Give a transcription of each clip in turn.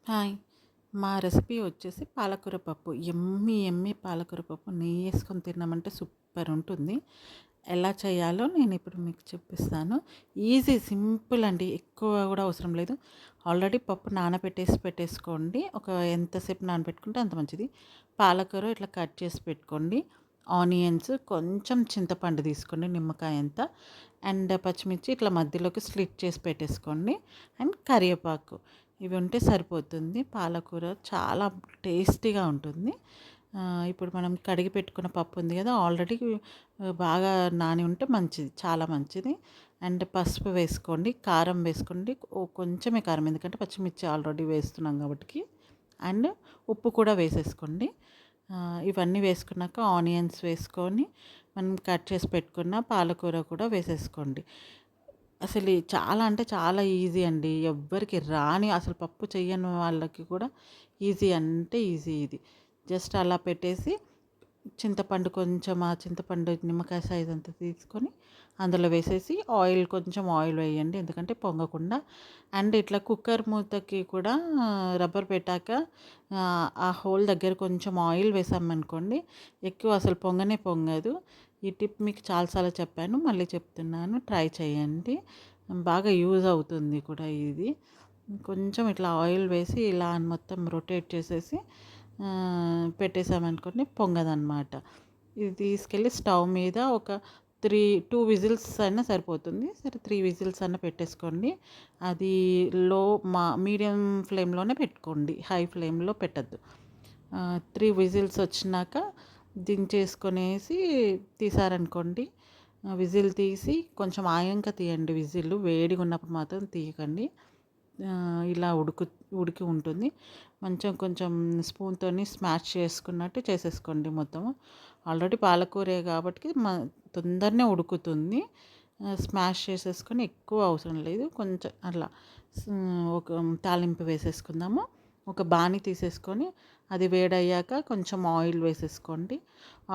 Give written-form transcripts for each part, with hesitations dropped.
Hi! మా recipe వచ్చేసి పాలకూర పప్పు. యమ్మీ యమ్మీ పాలకూర పప్పు నెయ్యేసుకొని తిన్నామంటే సూపరుంటుంది. ఎలా చేయాలో నేనిప్పుడు మీకు చూపిస్తాను. ఈజీ, సింపుల్ అండి. ఎక్కువ గూడా అవసరం లేదు. ఆల్రెడీ పప్పు పెట్టేసుకోండి. ఎంతసేపు నానబెట్టుకుంటే అంత మంచిది. పాలకూర ఇట్లా కట్ చేసి పెట్టుకోండి. ఆనియన్స్, కొంచెం చింతపండు తీసుకోండి నిమ్మకాయ అంత. అండ్ పచ్చిమిర్చి ఇట్లా మధ్యలోకి స్లిట్ చేసి పెట్టేసుకోండి. అండ్ కరివేపాకు. ఇవి ఉంటే సరిపోతుంది. పాలకూర చాలా టేస్టీగా ఉంటుంది. ఇప్పుడు మనం కడిగి పెట్టుకున్న పప్పు ఉంది కదా! ఆల్రెడీ బాగా నాని ఉంటే మంచిది. చాలా మంచిది. అండ్ పసుపు వేసుకోండి. కారం వేసుకోండి. కొంచెమే కారం, ఎందుకంటే పచ్చిమిర్చి ఆల్రెడీ వేస్తున్నాం కాబట్టికి. అండ్ ఉప్పు కూడా వేసేసుకోండి. ఇవన్నీ వేసుకున్నాక ఆనియన్స్ వేసుకొని మనం కట్ చేసి పెట్టుకున్న పాలకూర కూడా వేసేసుకోండి. అసలు చాలా అంటే చాలా ఈజీ అండి. ఎవ్వరికి రాని, అసలు పప్పు చెయ్యని వాళ్ళకి కూడా ఈజీ అంటే ఈజీ ఇది. జస్ట్ అలా పెట్టేసి చింతపండు కొంచెం, ఆ చింతపండు నిమ్మకాయ సైజ్ అంతా తీసుకొని అందులో వేసేసి కొంచెం ఆయిల్ వేయండి, ఎందుకంటే పొంగకుండా. అండ్ ఇట్లా కుక్కర్ మూతకి కూడా రబ్బర్ పెట్టాక ఆ హోల్ దగ్గర కొంచెం ఆయిల్ వేసామనుకోండి, ఎక్కువ అసలు పొంగనే పొంగదు. ఈ టిప్ మీకు చాలాసార్లు చెప్పాను, మళ్ళీ చెప్తున్నాను. ట్రై చేయండి. బాగా యూజ్ అవుతుంది కూడా ఇది. కొంచెం ఇట్లా ఆయిల్ వేసి ఇలా మొత్తం రొటేట్ చేసేసి పెట్టేసామనుకోండి, పొంగదనమాట. ఇది తీసుకెళ్ళి స్టవ్ మీద ఒక 2 విజిల్స్ అయినా సరిపోతుంది. సరే, 3 విజిల్స్ అన్నా పెట్టేసుకోండి. అది మీడియం ఫ్లేమ్‌లోనే పెట్టుకోండి. హై ఫ్లేమ్‌లో పెట్టొద్దు. 3 విజిల్స్ వచ్చినాక దించేసుకొనేసి తీసారనుకోండి. విజిల్ తీసి కొంచెం ఆయంక తీయండి విజిల్. వేడిగా ఉన్నప్పుడు మాత్రం తీయకండి. ఇలా ఉడికి ఉంటుంది. కొంచెం స్పూన్‌తోని స్మాష్ చేసుకున్నట్టు చేసేసుకోండి మొత్తము. ఆల్రెడీ పాలకూరే కాబట్టి తొందరనే ఉడుకుతుంది. స్మాష్ చేసేసుకొని, ఎక్కువ అవసరం లేదు. కొంచెం అట్లా ఒక తాలింపు వేసేసుకుందాము. ఒక బాణీ తీసేసుకొని అది వేడయ్యాక కొంచెం ఆయిల్ వేసేసుకోండి.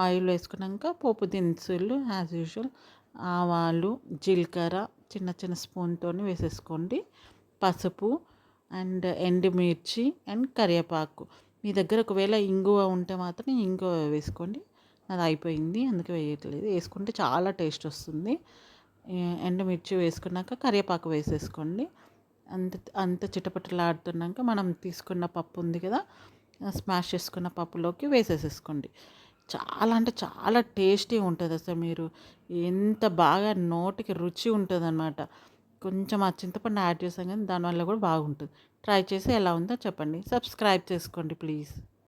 ఆయిల్ వేసుకున్నాక పోపు దినుసులు యాజ్ యూజువల్ ఆవాలు, జీలకర్ర చిన్న చిన్న స్పూన్‌తోని వేసేసుకోండి. పసుపు అండ్ ఎండుమిర్చి అండ్ కరివేపాకు. మీ దగ్గర ఒకవేళ ఇంగువ ఉంటే మాత్రం ఇంగువ వేసుకోండి. అది అయిపోయింది, అందుకే వేయట్లేదు. వేసుకుంటే చాలా టేస్ట్ వస్తుంది. ఎండుమిర్చి వేసుకున్నాక కరివేపాకు వేసేసుకోండి. అంత అంత చిటపటలాడుతున్నాక మనం తీసుకున్న పప్పు ఉంది కదా, స్మాష్ చేసుకున్న పప్పులోకి వేసేసేసుకోండి. చాలా అంటే చాలా టేస్టీగా ఉంటుంది. అసలు మీరు ఎంత బాగా నోటికి రుచి ఉంటుందన్నమాట. కొంచెం ఆ చింతపండు యాడ్ చేసాం కానీ దానివల్ల కూడా బాగుంటుంది. ట్రై చేసి ఎలా ఉందో చెప్పండి. సబ్స్క్రైబ్ చేసుకోండి ప్లీజ్.